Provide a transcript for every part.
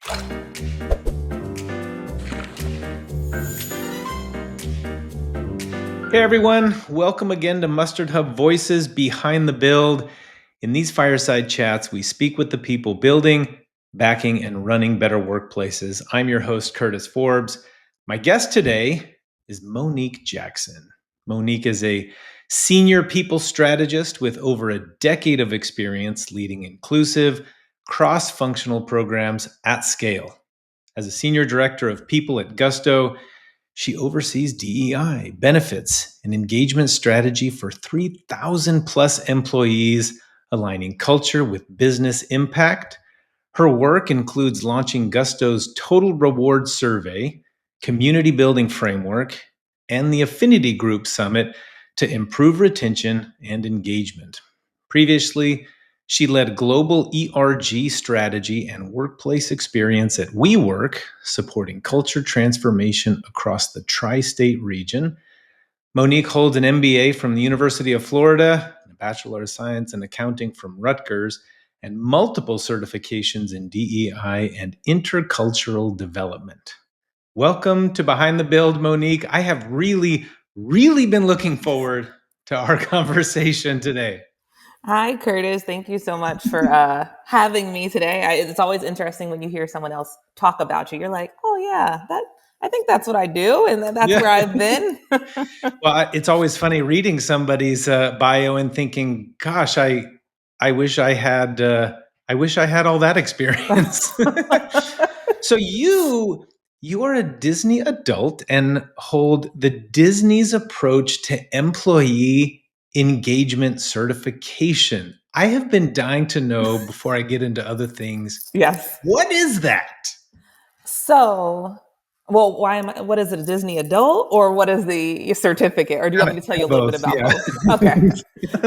Hey everyone, welcome again to MustardHub Voices Behind the Build. In these fireside chats, we speak with the people building, backing, and running better workplaces. I'm your host, Curtis Forbes. My guest today is Monique Jackson. Monique is a senior people strategist with over a decade of experience leading inclusive, cross-functional programs at scale. As a senior director of people at Gusto, she oversees DEI, benefits, and engagement strategy for 3,000 plus employees, aligning culture with business impact. Her work includes launching Gusto's Total Reward Survey, community building framework, and the Affinity Group Summit to improve retention and engagement. Previously, she led global ERG strategy and workplace experience at WeWork, supporting culture transformation across the tri-state region. Monique holds an MBA from the University of Florida, a Bachelor of Science in Accounting from Rutgers, and multiple certifications in DEI and intercultural development. Welcome to Behind the Build, Monique. I have really been looking forward to our conversation today. Hi, Curtis. Thank you so much for having me today. It's always interesting when you hear someone else talk about you. You're like, oh yeah, I think that's what I do, and that's where I've been. Well, it's always funny reading somebody's bio and thinking, "Gosh, I wish I had all that experience." So you are a Disney adult and hold the Disney's approach to employee engagement certification. I have been dying to know before I get into other things. Yes. What is that? So, well, what is it, a Disney adult, or what is the certificate? Or do you want me to tell you a little bit about both? Okay.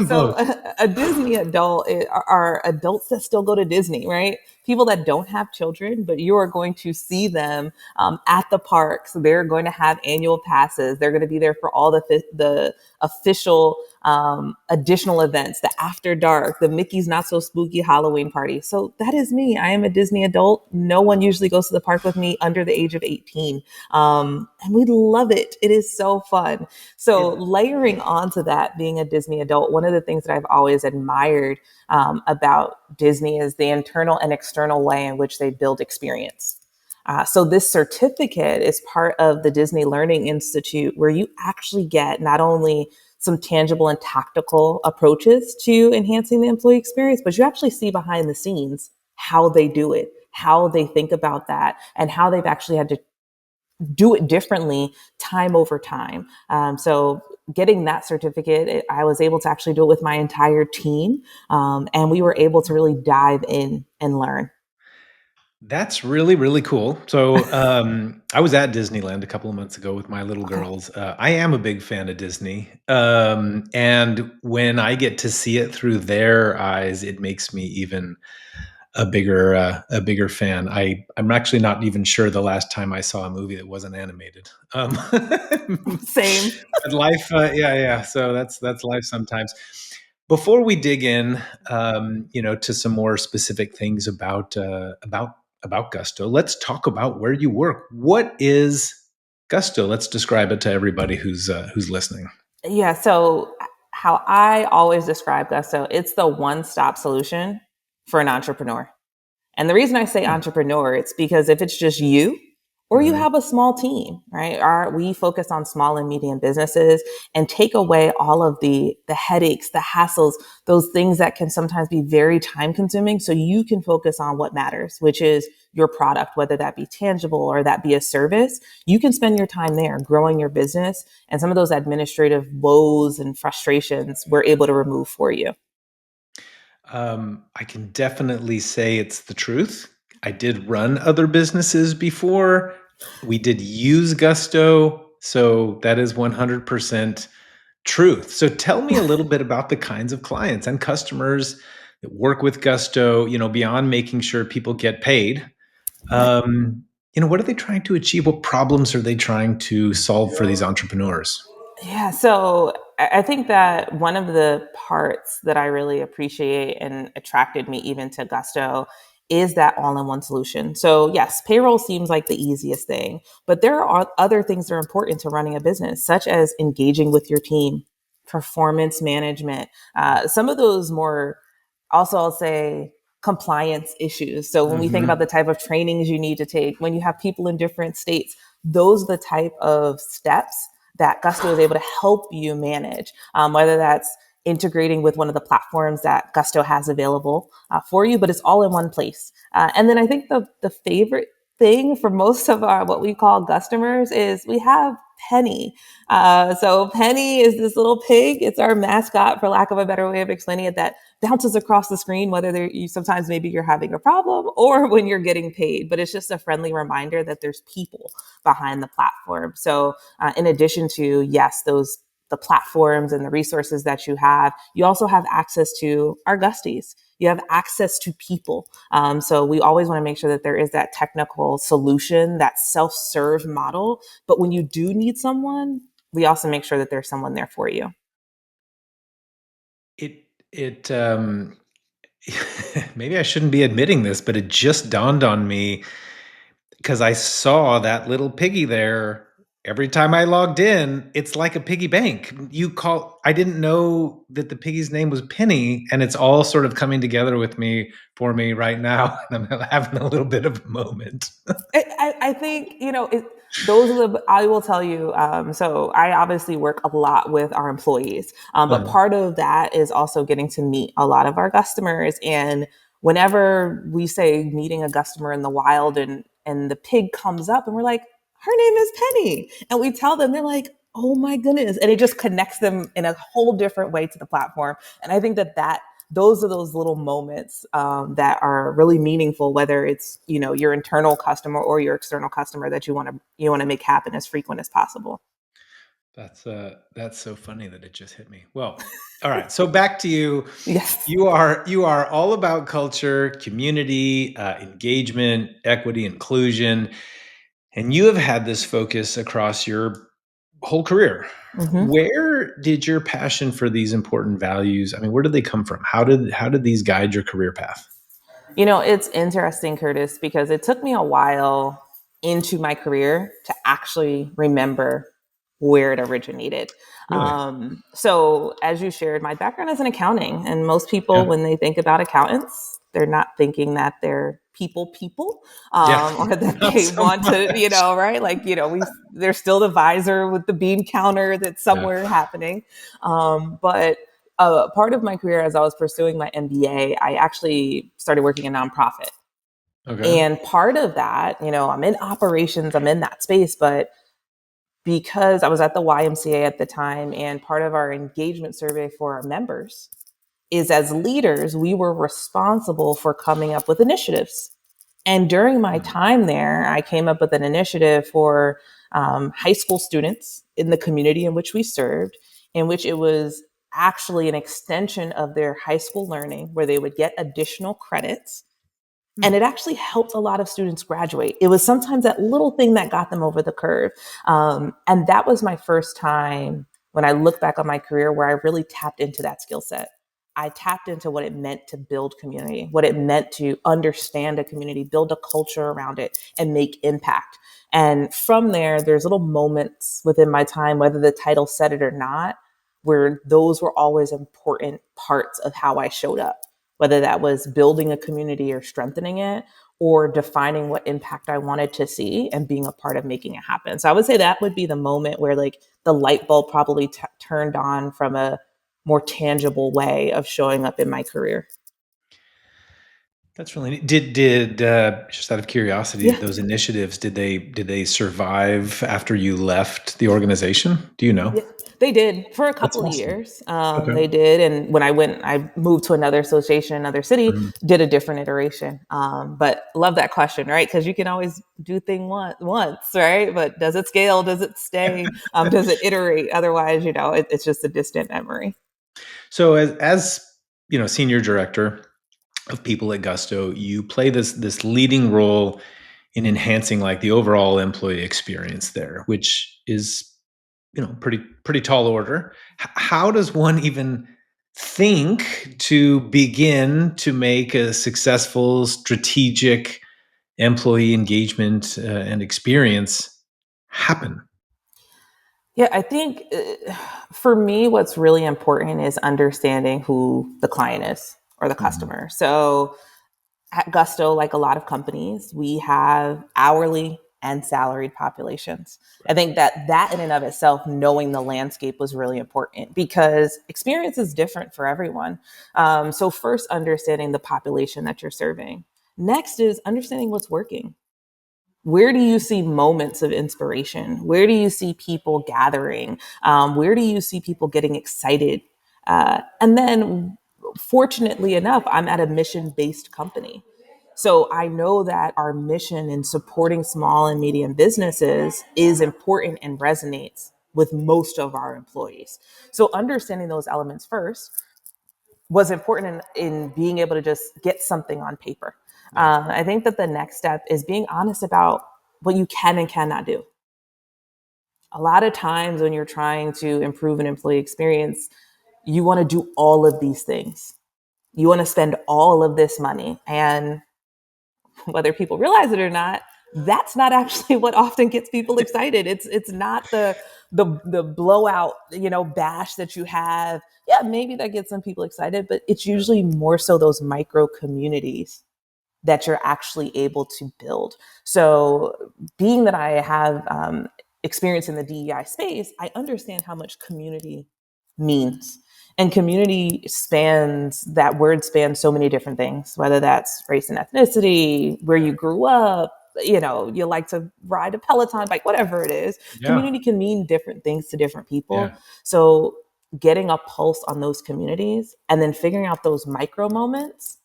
So a Disney adult are adults that still go to Disney, right? People that don't have children, but you are going to see them at the parks. They're going to have annual passes. They're going to be there for all the official additional events, the After Dark, the Mickey's Not So Spooky Halloween party. So that is me. I am a Disney adult. No one usually goes to the park with me under the age of 18. And we love it. It is so fun. So layering onto that, being a Disney adult, one of the things that I've always admired about Disney is the internal and external way in which they build experience. So this certificate is part of the Disney Learning Institute, where you actually get not only some tangible and tactical approaches to enhancing the employee experience, but you actually see behind the scenes how they do it, how they think about that, and how they've actually had to do it differently time over time. So getting that certificate, I was able to actually do it with my entire team. And we were able to really dive in and learn. That's really cool. So I was at Disneyland a couple of months ago with my little girls. I am a big fan of Disney. And when I get to see it through their eyes, it makes me even a bigger fan. I'm actually not even sure the last time I saw a movie that wasn't animated. Same. But life, yeah. So that's life sometimes. Before we dig in, to some more specific things about Gusto, let's talk about where you work. What is Gusto? Let's describe it to everybody who's listening. Yeah. So how I always describe Gusto, it's the one-stop solution for an entrepreneur. And the reason I say entrepreneur, it's because if it's just you or you have a small team, right? We focus on small and medium businesses and take away all of the headaches, the hassles, those things that can sometimes be very time consuming. So you can focus on what matters, which is your product, whether that be tangible or that be a service. You can spend your time there growing your business, and some of those administrative woes and frustrations we're able to remove for you. I can definitely say it's the truth. I did run other businesses before. We did use Gusto. So that is 100% truth. So tell me a little bit about the kinds of clients and customers that work with Gusto, beyond making sure people get paid. What are they trying to achieve? What problems are they trying to solve for these entrepreneurs? Yeah, so I think that one of the parts that I really appreciate and attracted me even to Gusto is that all-in-one solution. So yes, payroll seems like the easiest thing, but there are other things that are important to running a business, such as engaging with your team, performance management, some of those more, also I'll say, compliance issues. So when we think about the type of trainings you need to take, when you have people in different states, those are the type of steps that Gusto is able to help you manage, whether that's integrating with one of the platforms that Gusto has available for you, but it's all in one place. And then I think the favorite thing for most of our what we call customers is we have Penny. So Penny is this little pig. It's our mascot, for lack of a better way of explaining it, that bounces across the screen, whether you sometimes maybe you're having a problem or when you're getting paid. But it's just a friendly reminder that there's people behind the platform. So in addition to, yes, the platforms and the resources that you have, you also have access to our Gusties. You have access to people. So we always want to make sure that there is that technical solution, that self-serve model. But when you do need someone, we also make sure that there's someone there for you. It maybe I shouldn't be admitting this, but it just dawned on me because I saw that little piggy there. Every time I logged in, it's like a piggy bank. I didn't know that the piggy's name was Penny, and it's all sort of coming together for me right now. And I'm having a little bit of a moment. I think, those are I will tell you. So I obviously work a lot with our employees, but part of that is also getting to meet a lot of our customers. And whenever we say meeting a customer in the wild and the pig comes up and we're like, her name is Penny. And we tell them, they're like, oh my goodness. And it just connects them in a whole different way to the platform. And I think that those are those little moments that are really meaningful, whether it's your internal customer or your external customer, that you want to make happen as frequent as possible. That's so funny that it just hit me. Well, all right. So back to you. Yes. You are all about culture, community, engagement, equity, inclusion, and you have had this focus across your whole career. Mm-hmm. Where did your passion for these important values? I mean, where did they come from? How did these guide your career path? It's interesting, Curtis, because it took me a while into my career to actually remember where it originated. Really? So, as you shared, my background is in accounting, and most people, Yeah. when they think about accountants, they're not thinking that they're people, Yeah. or that Not they so want to, much. right? Like, there's still the visor with the bean counter that's Yeah. somewhere happening. But part of my career, as I was pursuing my MBA, I actually started working in nonprofit. Okay. And part of that, I'm in operations, I'm in that space, but because I was at the YMCA at the time, and part of our engagement survey for our members is, as leaders, we were responsible for coming up with initiatives. And during my time there, I came up with an initiative for high school students in the community in which we served, in which it was actually an extension of their high school learning where they would get additional credits. And it actually helped a lot of students graduate. It was sometimes that little thing that got them over the curve. And that was my first time when I look back on my career where I really tapped into that skill set. I tapped into what it meant to build community, what it meant to understand a community, build a culture around it, and make impact. And from there, there's little moments within my time, whether the title said it or not, where those were always important parts of how I showed up, whether that was building a community or strengthening it, or defining what impact I wanted to see and being a part of making it happen. So I would say that would be the moment where like the light bulb probably turned on from a more tangible way of showing up in my career. That's really neat. Did just out of curiosity, Yeah. those initiatives, did they survive after you left the organization? Do you know? Yeah, they did for a That's couple of awesome. years. Okay. They did, and when I moved to another association, another city, Mhm. did a different iteration. But love that question, right? Because you can always do thing once, right? But does it scale? Does it stay? Does it iterate? Otherwise, it's just a distant memory. So as senior director of people at Gusto, you play this leading role in enhancing like the overall employee experience there, which is pretty tall order. How does one even think to begin to make a successful strategic employee engagement and experience happen? Yeah, I think for me, what's really important is understanding who the client is or the Mm-hmm. customer. So at Gusto, like a lot of companies, we have hourly and salaried populations. I think that in and of itself, knowing the landscape was really important because experience is different for everyone. So first, understanding the population that you're serving. Next is understanding what's working. Where do you see moments of inspiration? Where do you see people gathering? Where do you see people getting excited? And then, fortunately enough, I'm at a mission based company. So I know that our mission in supporting small and medium businesses is important and resonates with most of our employees. So understanding those elements first was important in being able to just get something on paper. Yeah. I think that the next step is being honest about what you can and cannot do. A lot of times when you're trying to improve an employee experience, you want to do all of these things. You want to spend all of this money. And whether people realize it or not, that's not actually what often gets people excited. It's not the blowout, bash that you have. Yeah, maybe that gets some people excited, but it's usually more so those micro communities that you're actually able to build. So, being that I have experience in the DEI space, I understand how much community means. And community spans, that word spans so many different things, whether that's race and ethnicity, where you grew up, you like to ride a Peloton bike, whatever it is. Yeah. Community can mean different things to different people. Yeah. So, getting a pulse on those communities and then figuring out those micro moments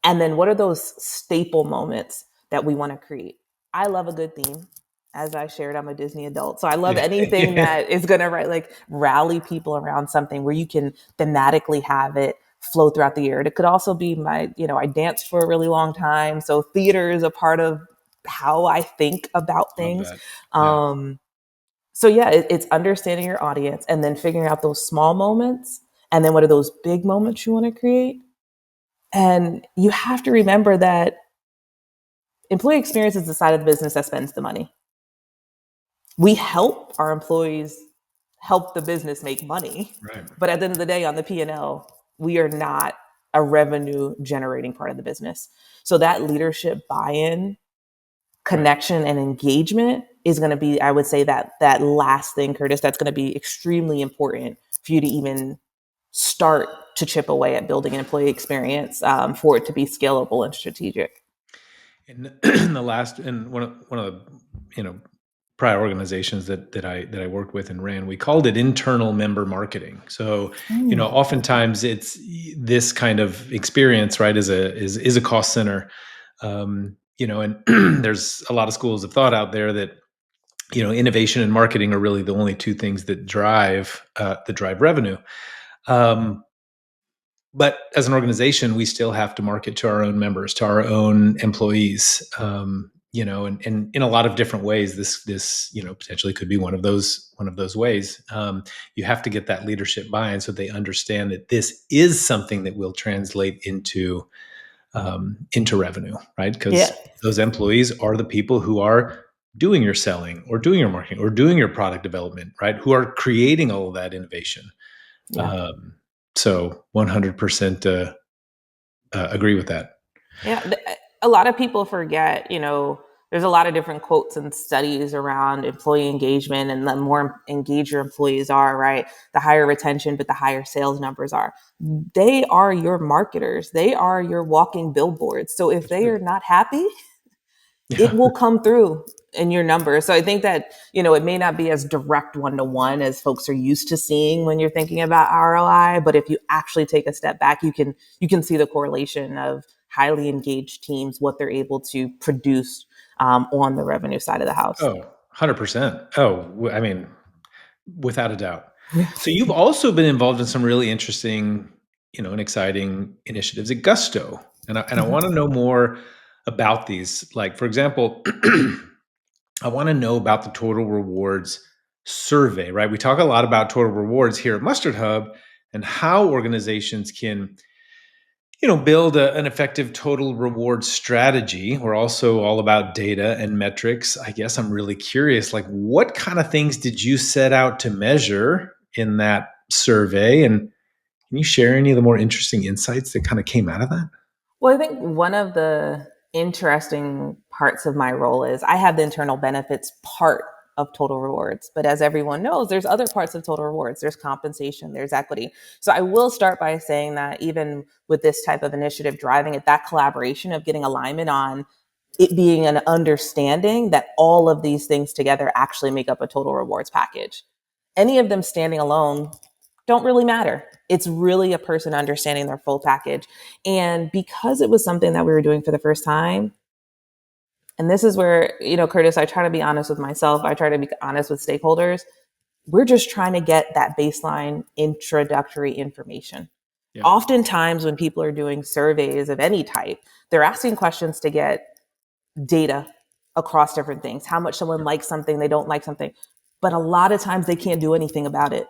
and then what are those staple moments that we want to create? I love a good theme. As I shared, I'm a Disney adult. So I love Yeah. anything that is going to rally people around something where you can thematically have it flow throughout the year. It could also be I danced for a really long time. So theater is a part of how I think about Love things. that. Yeah. So yeah, it's understanding your audience and then figuring out those small moments. And then what are those big moments you want to create? And you have to remember that employee experience is the side of the business that spends the money. We help our employees help the business make money, Right. but at the end of the day, on the P&L, we are not a revenue generating part of the business. So that leadership buy-in, Right. connection, and engagement is going to be, I would say, that last thing, Curtis, that's going to be extremely important for you to even start to chip away at building an employee experience for it to be scalable and strategic. And the last, and one of the prior organizations that I worked with and ran, we called it internal member marketing. So oftentimes it's this kind of experience, right, is a cost center. And there's a lot of schools of thought out there that innovation and marketing are really the only two things that drive revenue. But as an organization, we still have to market to our own members, to our own employees, and in a lot of different ways. This potentially could be one of those ways. You have to get that leadership buy-in so they understand that this is something that will translate into revenue, right? Yeah. Because those employees are the people who are doing your selling or doing your marketing or doing your product development, right? Who are creating all of that innovation. Yeah. So 100% agree with that. Yeah. A lot of people forget, there's a lot of different quotes and studies around employee engagement, and the more engaged your employees are, right, the higher retention, but the higher sales numbers are. They are your marketers. They are your walking billboards. So if That's they right. are not happy, it Yeah. will come through in your numbers. So I think that, it may not be as direct one-to-one as folks are used to seeing when you're thinking about ROI, but if you actually take a step back, you can see the correlation of highly engaged teams, what they're able to produce on the revenue side of the house. Oh, 100%. Oh, I mean, without a doubt. So you've also been involved in some really interesting, and exciting initiatives at Gusto. And I want to know more about these. Like, for example, I want to know about the total rewards survey, right? We talk a lot about total rewards here at Mustard Hub, and how organizations can build an effective total reward strategy. We're also all about data and metrics. I guess I'm really curious, like, what kind of things did you set out to measure in that survey? And can you share any of the more interesting insights that kind of came out of that? Well, I think one of the interesting parts of my role is I have the internal benefits part of total rewards. But as everyone knows, there's other parts of total rewards. There's compensation, there's equity. So I will start by saying that even with this type of initiative driving it, that collaboration of getting alignment on it being an understanding that all of these things together actually make up a total rewards package. Any of them standing alone don't really matter. It's really a person understanding their full package. And because it was something that we were doing for the first time, and this is where, Curtis, I try to be honest with myself. I try to be honest with stakeholders. We're just trying to get that baseline introductory information. Yeah. Oftentimes when people are doing surveys of any type, they're asking questions to get data across different things, how much someone likes something, they don't like something. But a lot of times they can't do anything about it.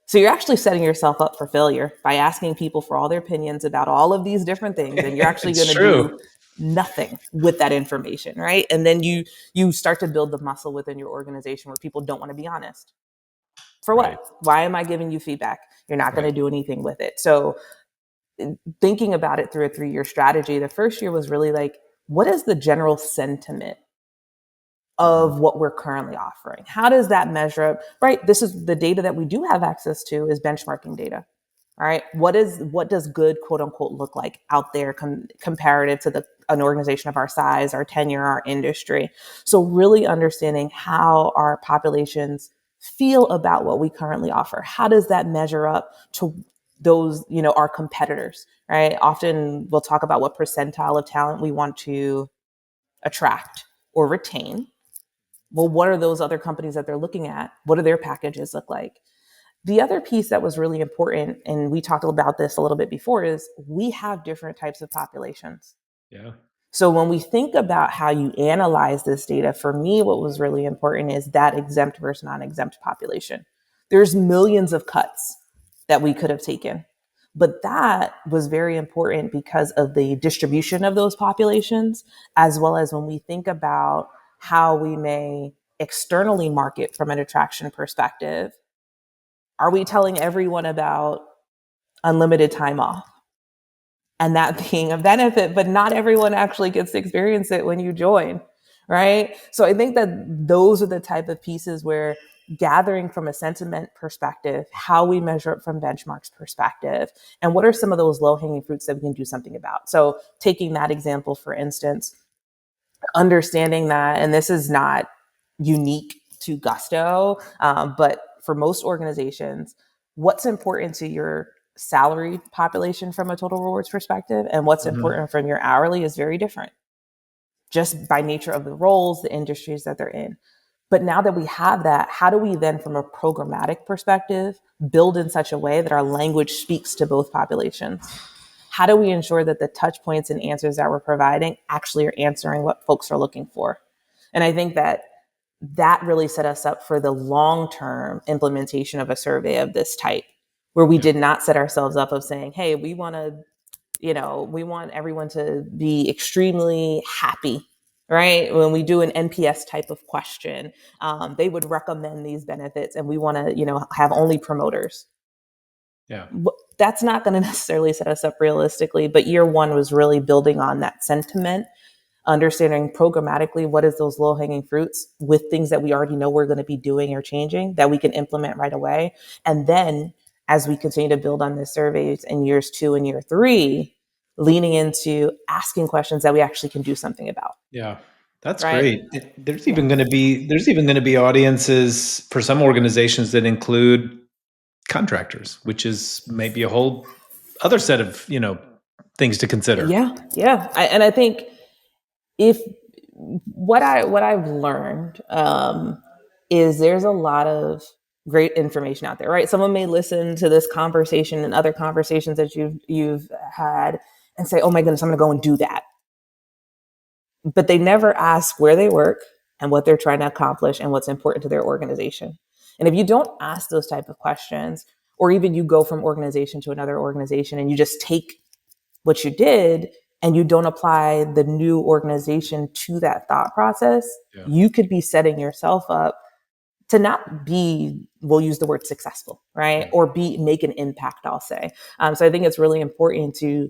So you're actually setting yourself up for failure by asking people for all their opinions about all of these different things. And you're actually going to do nothing with that information, right? And then you start to build the muscle within your organization where people don't want to be honest. For what? Right. Why am I giving you feedback? You're not going to do anything with it. So thinking about it through a 3-year strategy, the first year was really like, what is the general sentiment of what we're currently offering? How does that measure up? Right. This is the data that we do have access to is benchmarking data. All right. What does good, quote unquote, look like out there comparative to an organization of our size, our tenure, our industry? So really understanding how our populations feel about what we currently offer. How does that measure up to those, our competitors, right? Often we'll talk about what percentile of talent we want to attract or retain. Well, what are those other companies that they're looking at? What do their packages look like? The other piece that was really important, and we talked about this a little bit before, is we have different types of populations. Yeah. So when we think about how you analyze this data, for me, what was really important is that exempt versus non-exempt population. There's millions of cuts that we could have taken. But that was very important because of the distribution of those populations, as well as when we think about how we may externally market from an attraction perspective. Are we telling everyone about unlimited time off and that being a benefit, but not everyone actually gets to experience it when you join, right? So I think that those are the type of pieces where gathering from a sentiment perspective, how we measure it from benchmarks perspective, and what are some of those low-hanging fruits that we can do something about. So taking that example, for instance, understanding that, and this is not unique to Gusto, but for most organizations, what's important to your salary population from a total rewards perspective and what's important from your hourly is very different, just by nature of the roles, the industries that they're in. But now that we have that, how do we then, from a programmatic perspective, build in such a way that our language speaks to both populations? How do we ensure that the touch points and answers that we're providing actually are answering what folks are looking for? And I think that really set us up for the long-term implementation of a survey of this type, where we did not set ourselves up of saying, hey, we want everyone to be extremely happy, right? When we do an NPS type of question, they would recommend these benefits and we want to, have only promoters. Yeah. That's not going to necessarily set us up realistically, but year one was really building on that sentiment, understanding programmatically what is those low-hanging fruits with things that we already know we're going to be doing or changing that we can implement right away. And then as we continue to build on this surveys in years 2 and year 3, leaning into asking questions that we actually can do something about. Yeah. That's right? Great. There's even going to be audiences for some organizations that include contractors, which is maybe a whole other set of, things to consider. Yeah. And I think what I've learned is there's a lot of great information out there, right? Someone may listen to this conversation and other conversations that you've had and say, oh my goodness, I'm going to go and do that. But they never ask where they work and what they're trying to accomplish and what's important to their organization. And if you don't ask those type of questions, or even you go from organization to another organization and you just take what you did and you don't apply the new organization to that thought process, you could be setting yourself up to not be, we'll use the word successful, right? Or make an impact, I'll say. So I think it's really important to,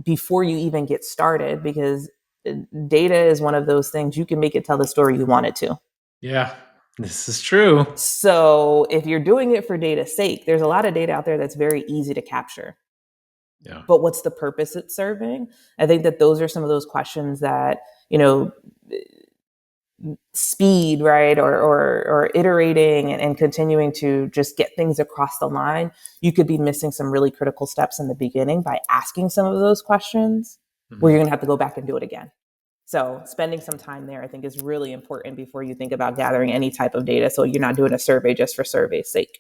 before you even get started, because data is one of those things, you can make it tell the story you want it to. Yeah, this is true. So if you're doing it for data's sake, there's a lot of data out there that's very easy to capture. Yeah. But what's the purpose it's serving? I think that those are some of those questions that, you know, speed, right? Or iterating and continuing to just get things across the line. You could be missing some really critical steps in the beginning by asking some of those questions where you're going to have to go back and do it again. So spending some time there, I think, is really important before you think about gathering any type of data. So you're not doing a survey just for survey's sake.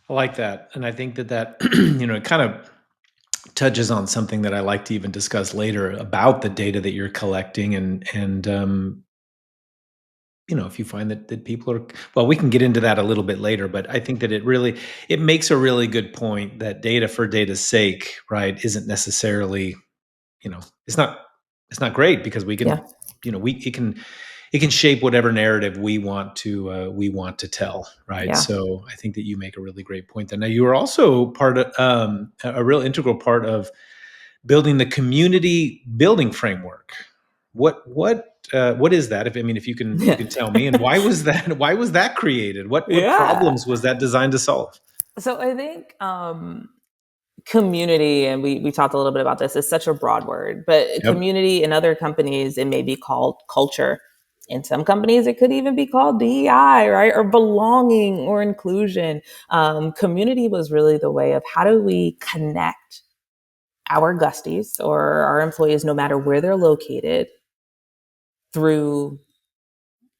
I like that. And I think that, it kind of touches on something that I like to even discuss later about the data that you're collecting. And if you find that people are, well, we can get into that a little bit later, but I think that it makes a really good point that data for data's sake, right, isn't necessarily, it's not great, because we can, it can shape whatever narrative we want to tell, right? So I think that you make a really great point there. Now, you are also part of a real integral part of building the community building framework. What is that? If you can tell me, and why was that created? What problems was that designed to solve? So I think community, and we talked a little bit about this, is such a broad word, but community in other companies, it may be called culture. In some companies, it could even be called DEI, right? Or belonging or inclusion. Community was really the way of how do we connect our gusties or our employees, no matter where they're located, through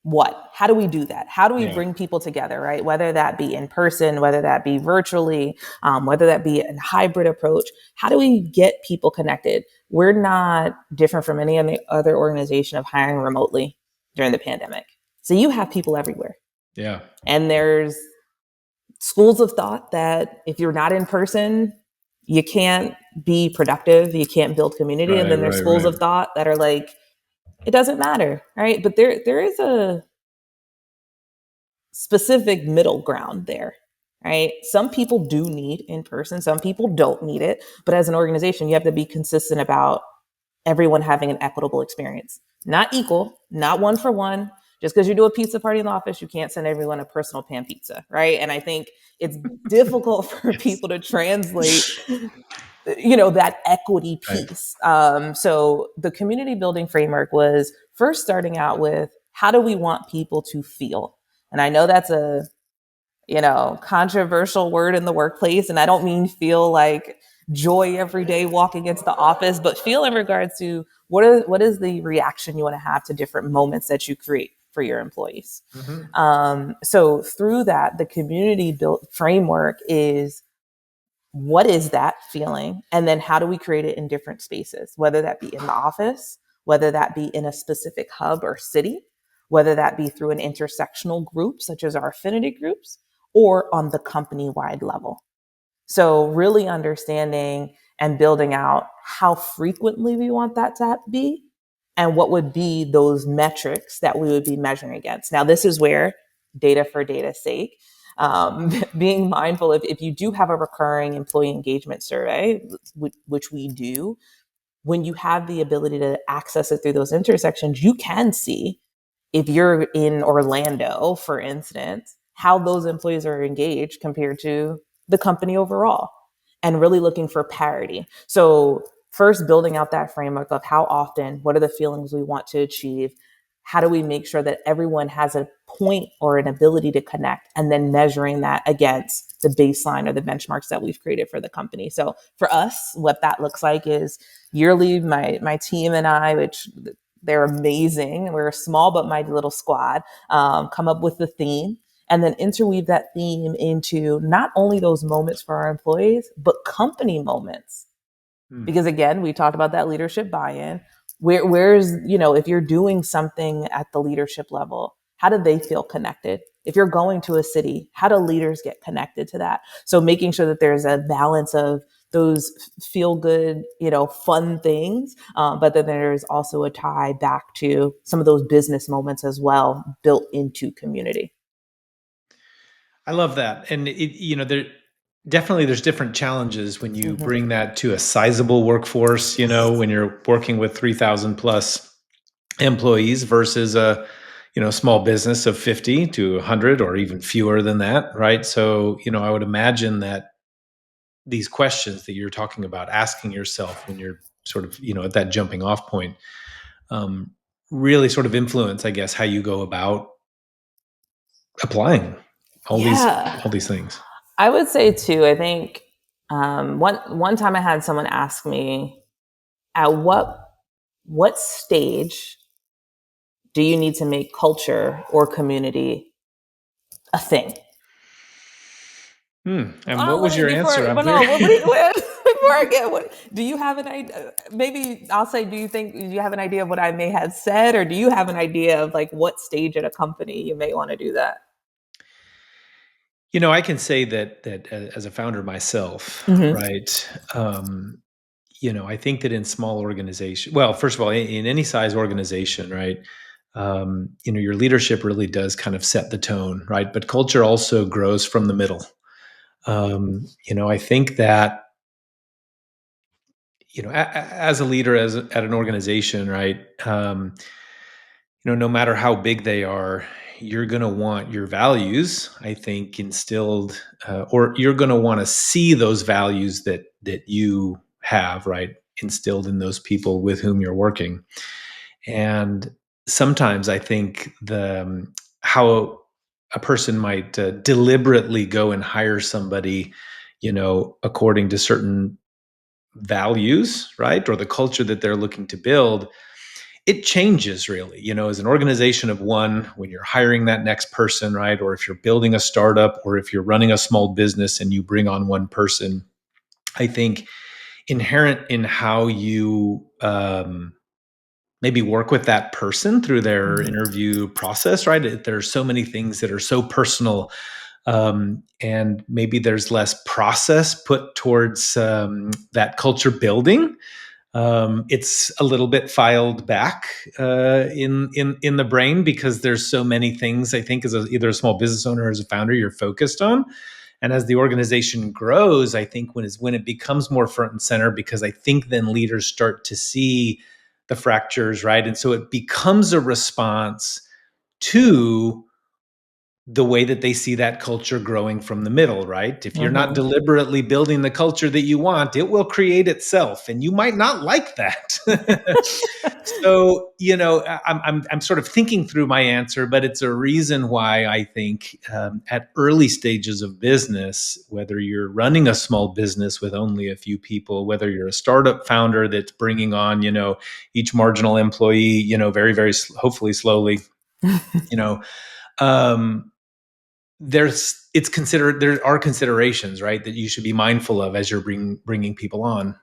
what? How do we do that? How do we bring people together, right? Whether that be in person, whether that be virtually, whether that be a hybrid approach, how do we get people connected? We're not different from any other organization of hiring remotely during the pandemic. So you have people everywhere. Yeah. And there's schools of thought that if you're not in person, you can't be productive, you can't build community. And then there's schools of thought that are like, it doesn't matter, right? But there is a specific middle ground there, right? Some people do need in person, some people don't need it. But as an organization, you have to be consistent about everyone having an equitable experience. Not equal, not one for one. Just because you do a pizza party in the office, you can't send everyone a personal pan pizza, right? And I think it's difficult for people to translate that equity piece. So the community building framework was first starting out with, how do we want people to feel? And I know that's a controversial word in the workplace, and I don't mean feel like joy every day walking into the office, but feel in regards to what is the reaction you want to have to different moments that you create for your employees. So through that, the community built framework is, what is that feeling? And then how do we create it in different spaces, whether that be in the office, whether that be in a specific hub or city, whether that be through an intersectional group, such as our affinity groups, or on the company-wide level. So really understanding and building out how frequently we want that to be and what would be those metrics that we would be measuring against. Now, this is where data for data's sake, being mindful of, if you do have a recurring employee engagement survey, which we do, when you have the ability to access it through those intersections, you can see, if you're in Orlando, for instance, how those employees are engaged compared to the company overall, and really looking for parity. So first, building out that framework of how often, what are the feelings we want to achieve? How do we make sure that everyone has a point or an ability to connect, and then measuring that against the baseline or the benchmarks that we've created for the company. So for us, what that looks like is yearly, my team and I, which they're amazing, we're a small but mighty little squad, come up with the theme and then interweave that theme into not only those moments for our employees, but company moments. Because again, we talked about that leadership buy-in. Where's, if you're doing something at the leadership level, how do they feel connected? If you're going to a city, how do leaders get connected to that? So making sure that there's a balance of those feel good, fun things. But then there's also a tie back to some of those business moments as well, built into community. I love that. And there's different challenges when you bring that to a sizable workforce, when you're working with 3,000 plus employees versus a, small business of 50 to 100 or even fewer than that, right? So, I would imagine that these questions that you're talking about asking yourself when you're sort of, at that jumping off point, really sort of influence, I guess, how you go about applying all Yeah. these things. I would say too, I think one time I had someone ask me, at what stage do you need to make culture or community a thing? And what was your answer? I'm No, curious. before I get what, do you have an idea? Maybe I'll say, do you have an idea of what I may have said, or do you have an idea of like what stage at a company you may want to do that? I can say that as a founder myself, Mm-hmm. right? I think that in small organization, well, first of all, in any size organization, right? Your leadership really does kind of set the tone, right? But culture also grows from the middle. I think that as a leader, at an organization, right? No matter how big they are, you're going to want your values, I think, instilled, or you're going to want to see those values that you have, right, instilled in those people with whom you're working. And sometimes I think how a person might deliberately go and hire somebody, according to certain values, right, or the culture that they're looking to build, it changes really, as an organization of one, when you're hiring that next person, right? Or if you're building a startup or if you're running a small business and you bring on one person, I think inherent in how you maybe work with that person through their interview process, right? There's so many things that are so personal, and maybe there's less process put towards that culture building. It's a little bit filed back in the brain because there's so many things, I think, as either a small business owner or as a founder, you're focused on. And as the organization grows, I think when it becomes more front and center, because I think then leaders start to see the fractures, right? And so it becomes a response to the way that they see that culture growing from the middle, right? If you're not Mm-hmm. deliberately building the culture that you want, it will create itself, and you might not like that. So, I'm sort of thinking through my answer, but it's a reason why I think at early stages of business, whether you're running a small business with only a few people, whether you're a startup founder that's bringing on, each marginal employee, very, very hopefully slowly, you know, um, there are considerations, right, that you should be mindful of as you're bringing people on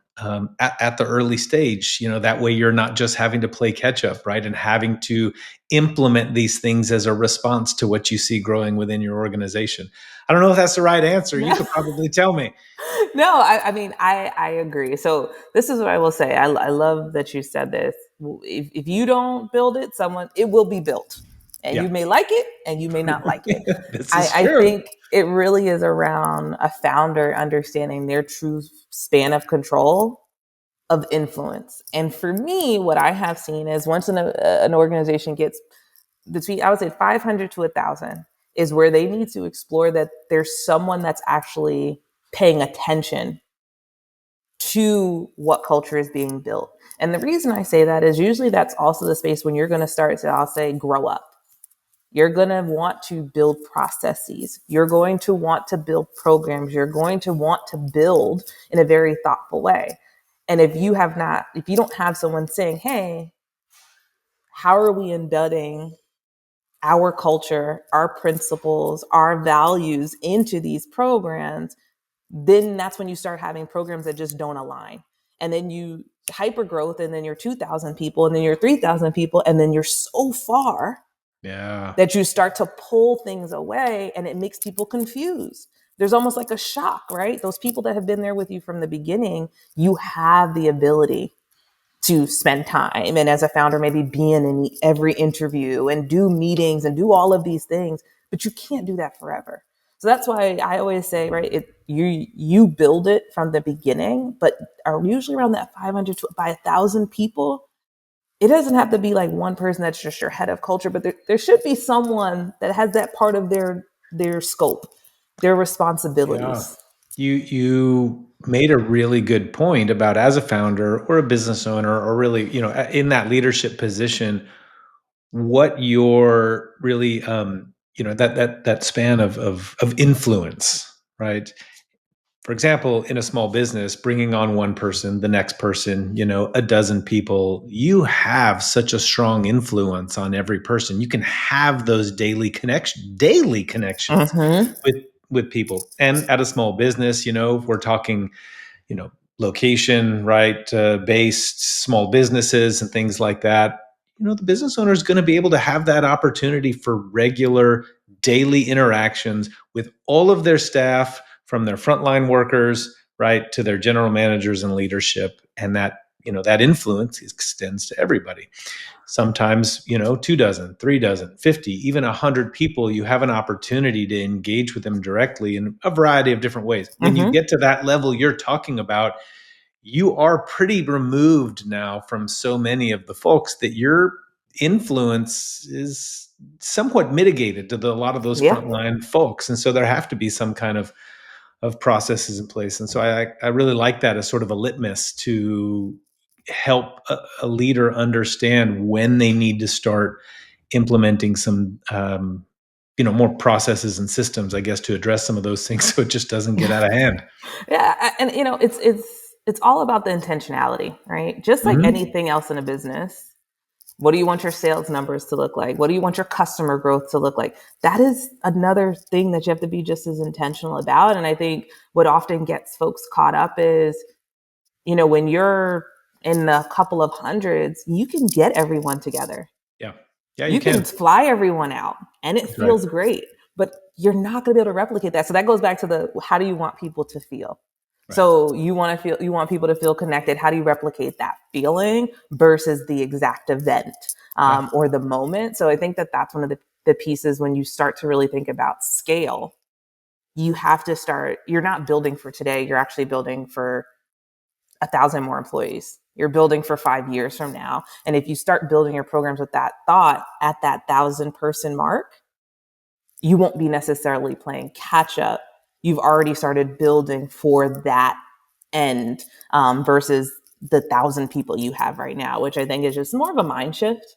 at the early stage. That way you're not just having to play catch up, right, and having to implement these things as a response to what you see growing within your organization. I don't know if that's the right answer. You could probably tell me. No, I mean, I agree. So this is what I will say. I love that you said this. If you don't build it, it will be built. And Yeah. you may like it and you may not like it. This is I true. think it really is around a founder understanding their true span of control of influence. And for me, what I have seen is once an organization gets between, I would say 500 to 1,000 is where they need to explore that there's someone that's actually paying attention to what culture is being built. And the reason I say that is usually that's also the space when you're going to start to, I'll say, grow up. You're going to want to build processes. You're going to want to build programs. You're going to want to build in a very thoughtful way. And if you don't have someone saying, hey, how are we embedding our culture, our principles, our values into these programs, then that's when you start having programs that just don't align. And then you hyper growth, and then you're 2,000 people, and then you're 3,000 people, and then you're so far Yeah. that you start to pull things away and it makes people confused. There's almost like a shock, right? Those people that have been there with you from the beginning, you have the ability to spend time. And as a founder, maybe be in every interview and do meetings and do all of these things, but you can't do that forever. So that's why I always say, right, you build it from the beginning, but are usually around that 500 to by 1,000 people. It doesn't have to be like one person that's just your head of culture, but there should be someone that has that part of their scope, their Yeah. responsibilities. You made a really good point about, as a founder or a business owner, or really, in that leadership position, what your really, that span of influence, right? For example, in a small business, bringing on one person, the next person, a dozen people, you have such a strong influence on every person. You can have those daily connections Mm-hmm. with with people. And at a small business, we're talking, you know, location, right, based small businesses and things like that. The business owner is going to be able to have that opportunity for regular daily interactions with all of their staff, from their frontline workers, right, to their general managers and leadership. And that influence extends to everybody. Sometimes, 2 dozen, 3 dozen, 50, even 100 people, you have an opportunity to engage with them directly in a variety of different ways. When you Mm-hmm. get to that level you're talking about, you are pretty removed now from so many of the folks that your influence is somewhat mitigated to a lot of those Yeah. frontline folks. And so there have to be some kind of processes in place. And so I really like that as sort of a litmus to help a leader understand when they need to start implementing some more processes and systems, I guess, to address some of those things so it just doesn't get out of hand. Yeah, and it's all about the intentionality, right? Just like Mhm. anything else in a business. What do you want your sales numbers to look like? What do you want your customer growth to look like? That is another thing that you have to be just as intentional about. And I think what often gets folks caught up is, when you're in a couple of hundreds, you can get everyone together. Yeah. Yeah, you You can can. fly everyone out and it That's right. feels great, but you're not going to be able to replicate that. So that goes back to the how do you want people to feel? Right. So you want people to feel connected. How do you replicate that feeling versus the exact event Yeah. or the moment? So I think that that's one of the pieces when you start to really think about scale. You have to start. You're not building for today. You're actually building for 1,000 more employees. You're building for 5 years from now. And if you start building your programs with that thought at that 1,000-person mark, you won't be necessarily playing catch up. You've already started building for that end versus the 1,000 people you have right now, which I think is just more of a mind shift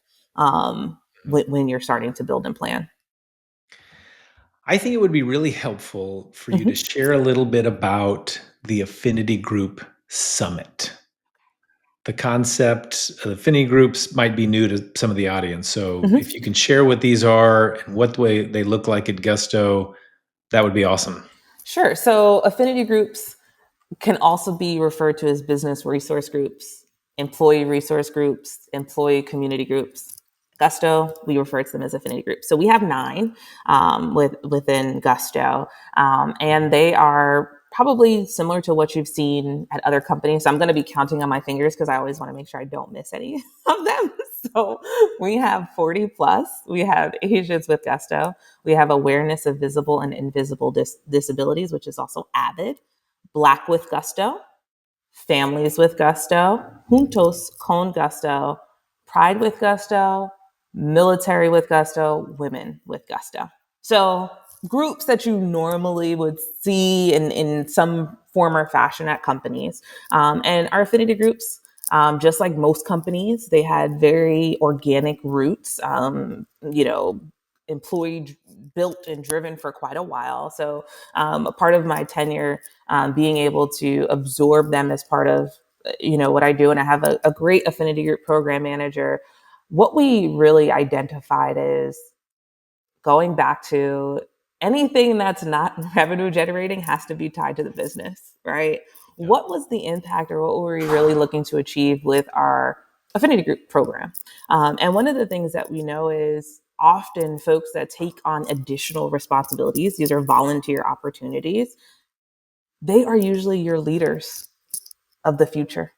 when you're starting to build and plan. I think it would be really helpful for you to Mm-hmm. share a little bit about the Affinity Group Summit. The concept of affinity groups might be new to some of the audience. So if Mm-hmm. you can share what these are and what the way they look like at Gusto, that would be awesome. Sure. So affinity groups can also be referred to as business resource groups, employee resource groups, employee community groups. Gusto, we refer to them as affinity groups. So we have 9 within Gusto, and they are probably similar to what you've seen at other companies. So I'm going to be counting on my fingers because I always want to make sure I don't miss any of them. So we have 40 plus. We have Asians with Gusto. We have awareness of visible and invisible disabilities, which is also AVID. Black with Gusto, Families with Gusto, Juntos con Gusto, Pride with Gusto, Military with Gusto, Women with Gusto. So groups that you normally would see in some form or fashion at companies. And our affinity groups, just like most companies, they had very organic roots, employee built and driven for quite a while. So a part of my tenure, being able to absorb them as part of what I do, and I have a great affinity group program manager. What we really identified is going back to anything that's not revenue generating has to be tied to the business, right? Yeah. What was the impact or what were we really looking to achieve with our affinity group program? And one of the things that we know is often folks that take on additional responsibilities, these are volunteer opportunities, they are usually your leaders of the future.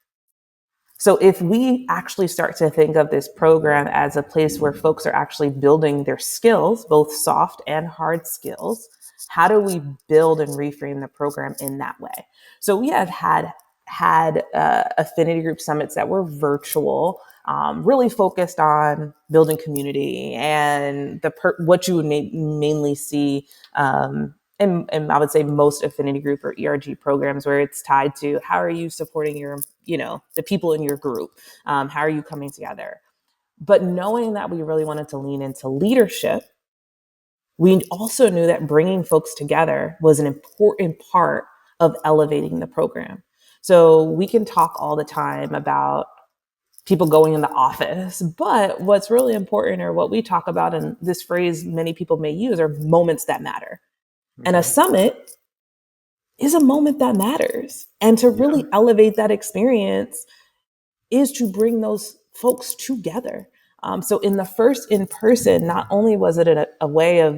So if we actually start to think of this program as a place where folks are actually building their skills, both soft and hard skills, how do we build and reframe the program in that way? So we have had affinity group summits that were virtual, really focused on building community and what you would mainly see and I would say most affinity group or ERG programs, where it's tied to how are you supporting the people in your group? How are you coming together? But knowing that we really wanted to lean into leadership, we also knew that bringing folks together was an important part of elevating the program. So we can talk all the time about people going in the office, but what's really important, or what we talk about, and this phrase many people may use, are moments that matter. And a summit is a moment that matters. And to really elevate that experience is to bring those folks together. So in the first in person, not only was it a way of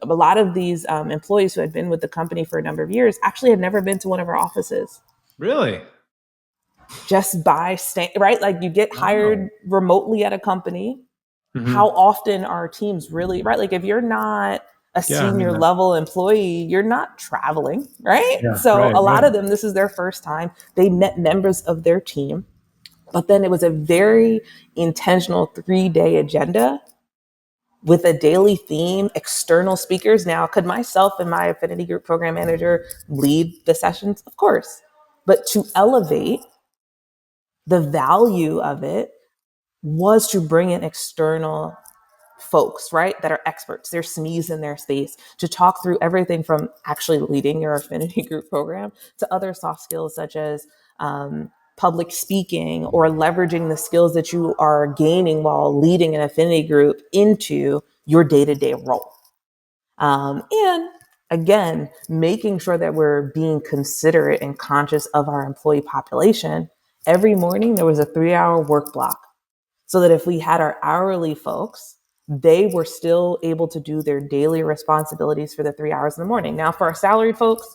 a lot of these employees who had been with the company for a number of years actually had never been to one of our offices. Really? Just by staying, right? Like you get hired remotely at a company. How often are teams really, right? Like if you're not a senior level employee, you're not traveling, right? So a lot of them, this is their first time. They met members of their team, but then it was a very intentional 3-day agenda with a daily theme, external speakers. Now, could myself and my affinity group program manager lead the sessions? Of course. But to elevate the value of it was to bring in external folks, right, that are experts, they're SMEs in their space, to talk through everything from actually leading your affinity group program to other soft skills such as public speaking, or leveraging the skills that you are gaining while leading an affinity group into your day-to-day role. And again, making sure that we're being considerate and conscious of our employee population. Every morning there was a 3-hour work block, so that if we had our hourly folks, they were still able to do their daily responsibilities for the 3 hours in the morning. Now, for our salaried folks,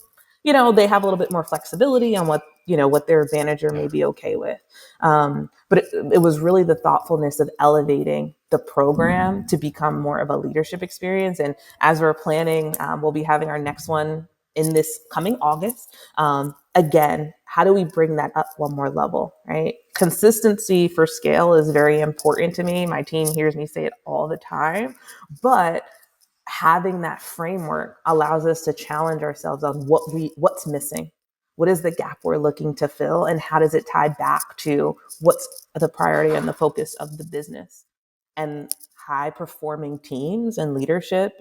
they have a little bit more flexibility on what their manager may be okay with. But it was really the thoughtfulness of elevating the program to become more of a leadership experience. And as we're planning, we'll be having our next one in this coming August. Again, how do we bring that up one more level, right? Consistency for scale is very important to me. My team hears me say it all the time, but having that framework allows us to challenge ourselves on what's missing. What is the gap we're looking to fill, and how does it tie back to what's the priority and the focus of the business? And high performing teams and leadership,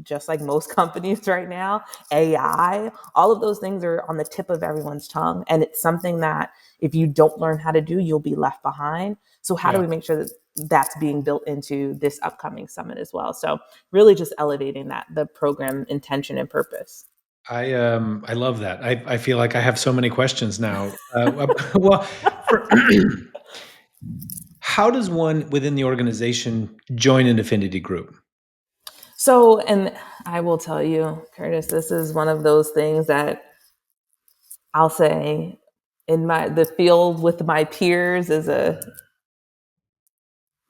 just like most companies right now, AI, all of those things are on the tip of everyone's tongue. And it's something that if you don't learn how to do, you'll be left behind. So how do we make sure that that's being built into this upcoming summit as well? So really just elevating the program intention and purpose. I love that. I feel like I have so many questions now. Well, how does one within the organization join an affinity group? So, and I will tell you, Curtis, this is one of those things that I'll say in the field with my peers is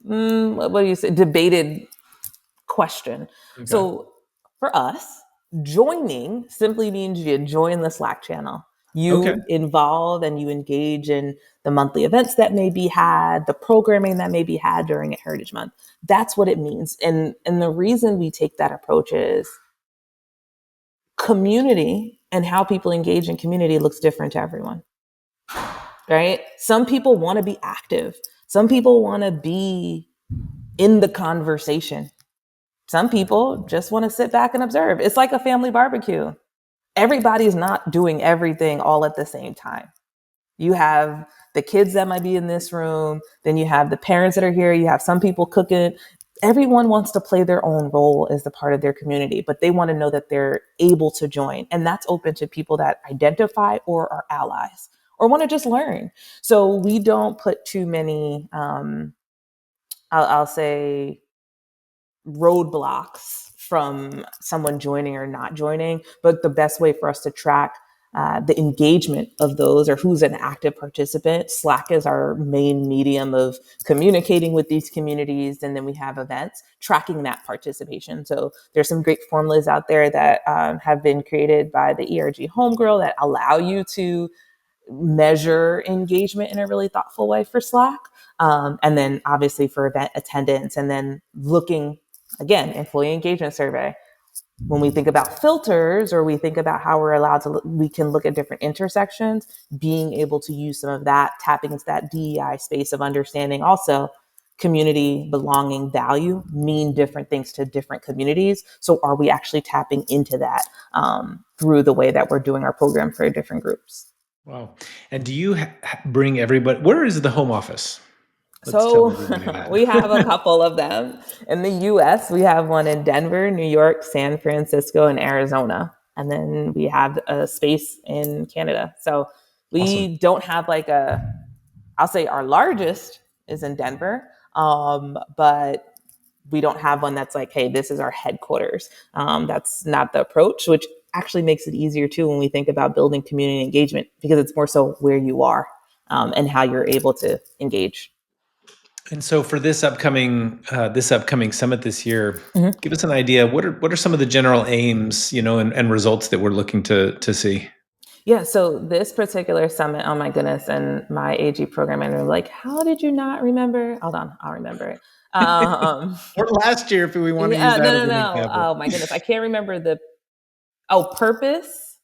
what do you say, debated question. Okay. So for us, joining simply means you join the Slack channel. You involve and you engage in the monthly events that may be had, the programming that may be had during a Heritage Month. That's what it means. And the reason we take that approach is community, and how people engage in community looks different to everyone, right? Some people want to be active. Some people want to be in the conversation. Some people just want to sit back and observe. It's like a family barbecue. Everybody's not doing everything all at the same time. You have the kids that might be in this room, then you have the parents that are here, you have some people cooking. Everyone wants to play their own role as the part of their community, but they want to know that they're able to join. And that's open to people that identify or are allies or want to just learn. So we don't put too many, I'll say, roadblocks from someone joining or not joining, but the best way for us to track the engagement of those, or who's an active participant. Slack is our main medium of communicating with these communities. And then we have events tracking that participation. So there's some great formulas out there that have been created by the ERG Homegirl that allow you to measure engagement in a really thoughtful way for Slack. And then obviously for event attendance, and then looking, again, employee engagement survey. When we think about filters, or we think about how we're allowed to, we can look at different intersections, being able to use some of that, tapping into that DEI space of understanding also community belonging value mean different things to different communities. So are we actually tapping into that through the way that we're doing our program for different groups? Wow. And do you bring everybody, where is the home office? So we have a couple of them. In the US, we have one in Denver, New York, San Francisco, and Arizona. And then we have a space in Canada. So we don't have like I'll say our largest is in Denver, but we don't have one that's like, hey, this is our headquarters. That's not the approach, which actually makes it easier too when we think about building community engagement, because it's more so where you are and how you're able to engage. And so for this upcoming summit this year, give us an idea. What are some of the general aims, and results that we're looking to see? Yeah, so this particular summit, oh my goodness, and my AG program manager was like, how did you not remember? Hold on, I'll remember it. Or last year, if we want to use that as an example. Oh my goodness, I can't remember purpose,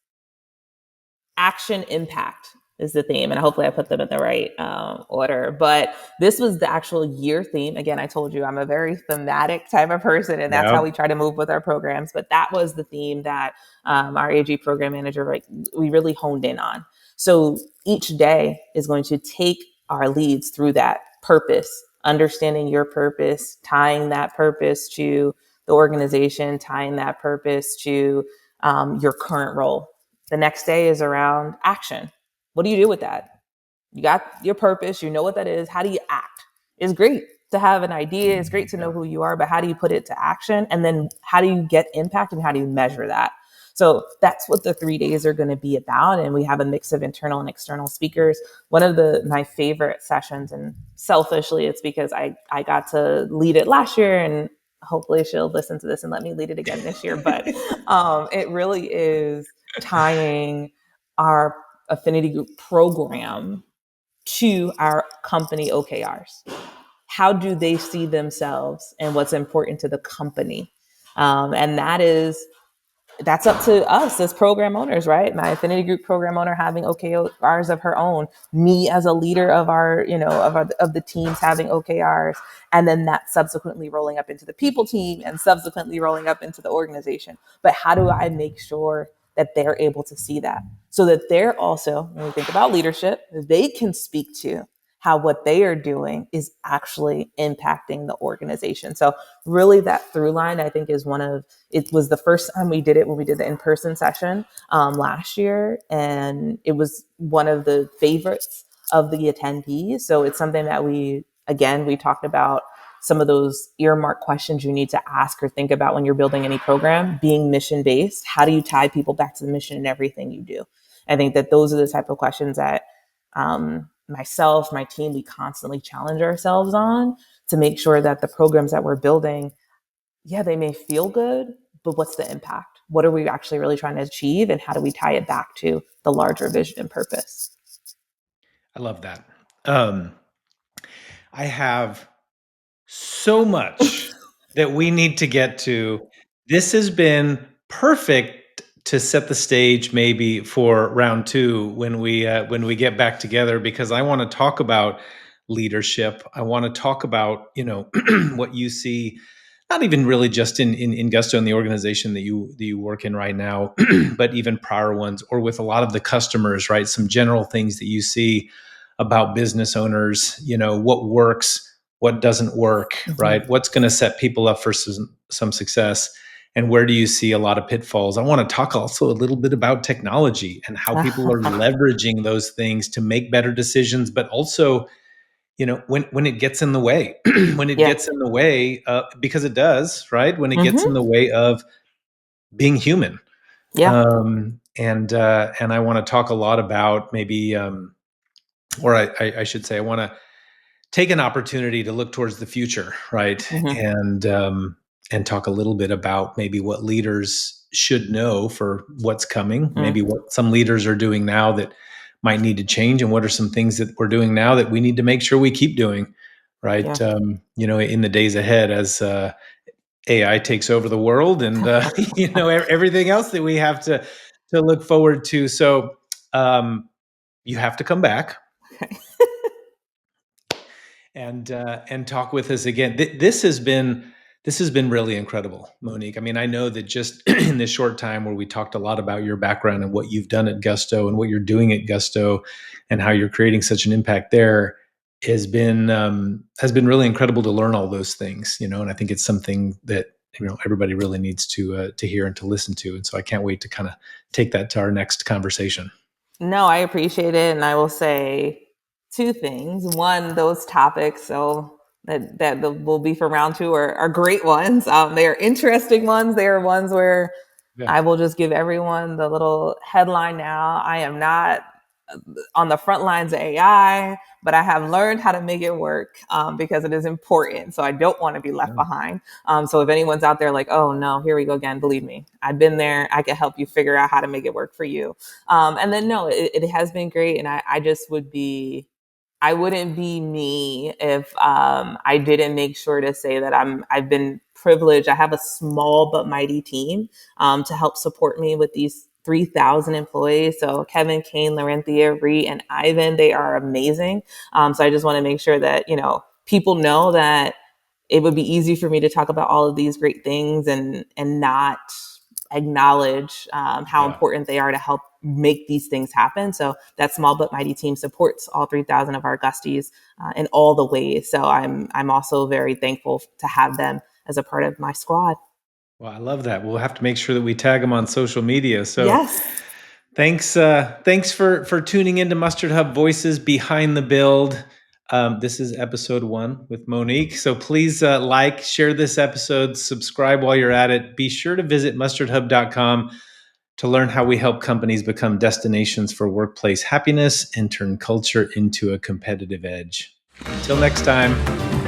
action, impact is the theme. And hopefully I put them in the right order. But this was the actual year theme. Again, I told you I'm a very thematic type of person, and that's how we try to move with our programs. But that was the theme that our AG program manager, we really honed in on. So each day is going to take our leads through that purpose, understanding your purpose, tying that purpose to the organization, tying that purpose to your current role. The next day is around action. What do you do with that? You got your purpose. You know what that is. How do you act? It's great to have an idea. It's great to know who you are, but how do you put it to action? And then how do you get impact, and how do you measure that? So that's what the 3 days are going to be about. And we have a mix of internal and external speakers. One of my favorite sessions, and selfishly, it's because I got to lead it last year, and hopefully she'll listen to this and let me lead it again this year. But it really is tying our Affinity Group program to our company OKRs. How do they see themselves, and what's important to the company? And that's up to us as program owners, right? My Affinity Group program owner having OKRs of her own, me as a leader of our, of the teams having OKRs, and then that subsequently rolling up into the people team, and subsequently rolling up into the organization. But how do I make sure that they're able to see that, so that they're also, when we think about leadership, they can speak to how what they are doing is actually impacting the organization. So really that through line, I think, it was the first time we did it when we did the in-person session last year. And it was one of the favorites of the attendees. So it's something that we talked about some of those earmark questions you need to ask or think about when you're building any program, being mission-based. How do you tie people back to the mission in everything you do? I think that those are the type of questions that myself, my team, we constantly challenge ourselves on, to make sure that the programs that we're building, they may feel good, but what's the impact? What are we actually really trying to achieve? And how do we tie it back to the larger vision and purpose? I love that. I have so much that we need to get to. This has been perfect to set the stage maybe for round 2 when we get back together, because I want to talk about leadership. I want to talk about, what you see, not even really just in Gusto, in the organization that you work in right now, but even prior ones, or with a lot of the customers, right? Some general things that you see about business owners, what works, what doesn't work, right? What's going to set people up for some success, and where do you see a lot of pitfalls? I want to talk also a little bit about technology and how people are leveraging those things to make better decisions, but also when it gets in the way, when it Yeah. gets in the way, because it does, right? When it gets in Mm-hmm. the way of being human. Yeah. And I want to talk a lot about maybe, or I should say, I want to take an opportunity to look towards the future, right? Mm-hmm. And talk a little bit about maybe what leaders should know for what's coming, maybe what some leaders are doing now that might need to change, and what are some things that we're doing now that we need to make sure we keep doing, right? Yeah. In the days ahead, as AI takes over the world, and everything else that we have to look forward to. So you have to come back. Okay. And talk with us again. This has been really incredible, Monique. I mean, I know that just in this short time where we talked a lot about your background and what you've done at Gusto and what you're doing at Gusto and how you're creating such an impact there has been really incredible to learn all those things. And I think it's something that everybody really needs to hear and to listen to. And so I can't wait to kind of take that to our next conversation. No, I appreciate it. And I will say two things. One, those topics, so that will be for round two, are great ones. They are interesting ones. They are ones where I will just give everyone the little headline now. I am not on the front lines of AI, but I have learned how to make it work because it is important. So I don't want to be left behind. So if anyone's out there like, oh no, here we go again, believe me, I've been there. I can help you figure out how to make it work for you. And then no, it has been great. And I just I wouldn't be me if I didn't make sure to say that I've been privileged. I have a small but mighty team to help support me with these 3,000 employees. So Kevin, Kane, Larenthia, Ree, and Ivan, they are amazing. So I just want to make sure that, people know that it would be easy for me to talk about all of these great things and not acknowledge how important they are to help make these things happen. So that small but mighty team supports all 3,000 of our Gusties in all the ways. So I'm also very thankful to have them as a part of my squad. Well, I love that. We'll have to make sure that we tag them on social media. So yes. Thanks for tuning into MustardHub Voices Behind the Build. This is episode 1 with Monique. So please like, share this episode, subscribe while you're at it. Be sure to visit mustardhub.com to learn how we help companies become destinations for workplace happiness and turn culture into a competitive edge. Until next time.